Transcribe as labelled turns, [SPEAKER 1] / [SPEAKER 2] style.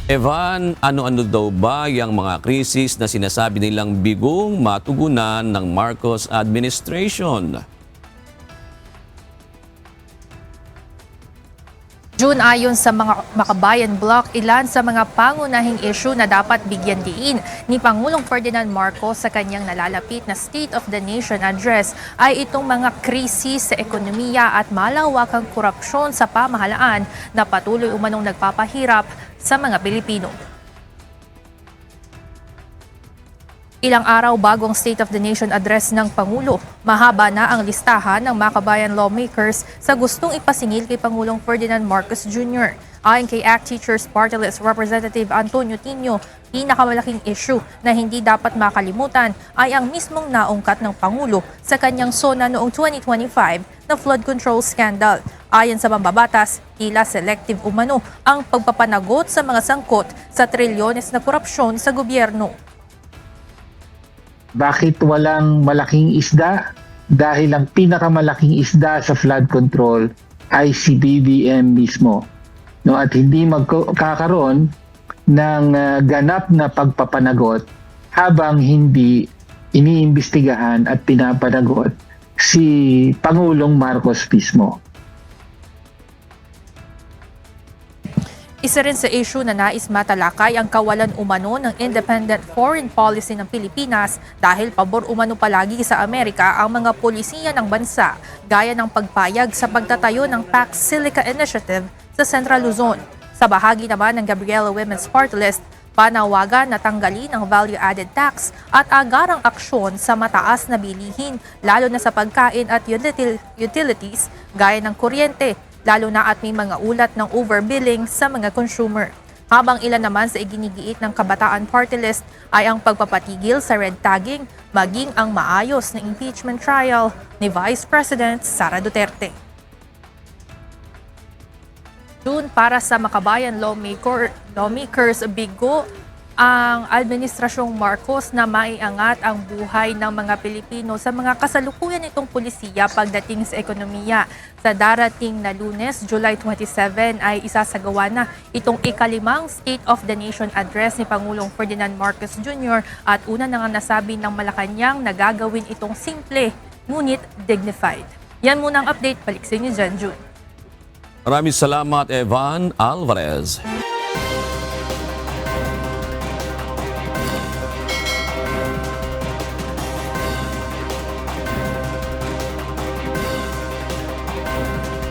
[SPEAKER 1] Evan, ano-ano daw ba yung mga krisis na sinasabi nilang bigong matugunan ng Marcos administration?
[SPEAKER 2] June, ayon sa mga Makabayan Block, ilan sa mga pangunahing issue na dapat bigyan diin ni Pangulong Ferdinand Marcos sa kanyang nalalapit na State of the Nation address ay itong mga krisis sa ekonomiya at malawakang korupsyon sa pamahalaan na patuloy umanong nagpapahirap sa mga Pilipino. Ilang araw bago ang State of the Nation address ng Pangulo, mahaba na ang listahan ng Makabayan lawmakers sa gustong ipasingil kay Pangulong Ferdinand Marcos Jr. Ayon kay ACT Teachers Party List Representative Antonio Tino, pinakamalaking issue na hindi dapat makalimutan ay ang mismong naungkat ng Pangulo sa kanyang SONA noong 2025 na flood control scandal. Ayon sa mambabatas, tila selective umano ang pagpapanagot sa mga sangkot sa trilyones na korupsyon sa gobyerno.
[SPEAKER 3] Bakit walang malaking isda? Dahil ang pinakamalaking isda sa flood control ay si BBM mismo. No, at hindi magkakaroon ng ganap na pagpapanagot habang hindi iniimbestigahan at pinapanagot si Pangulong Marcos mismo.
[SPEAKER 2] Isa rin sa issue na nais matalakay ang kawalan umano ng independent foreign policy ng Pilipinas dahil pabor umano palagi sa Amerika ang mga polisiya ng bansa, gaya ng pagpayag sa pagtatayo ng Pax Silica Initiative sa Central Luzon. Sa bahagi naman ng Gabriela Women's Party List, panawagan na tanggalin ang value-added tax at agarang aksyon sa mataas na bilihin, lalo na sa pagkain at utilities gaya ng kuryente, lalo na at may mga ulat ng overbilling sa mga consumer. Habang ilan naman sa iginigiit ng Kabataan Party List ay ang pagpapatigil sa red tagging, maging ang maayos na impeachment trial ni Vice President Sara Duterte. June, para sa Makabayan lawmakers, bigo ang Administrasyong Marcos na maiangat ang buhay ng mga Pilipino sa mga kasalukuyan nitong pulisiya pagdating sa ekonomiya. Sa darating na Lunes, July 27 ay isasagawa na itong ikalimang State of the Nation address ni Pangulong Ferdinand Marcos Jr. at una na nga nasabi ng Malacanang na gagawin itong simple ngunit dignified. Yan muna ang update. Balik sa inyo dyan, June.
[SPEAKER 1] Maraming salamat, Evan Alvarez.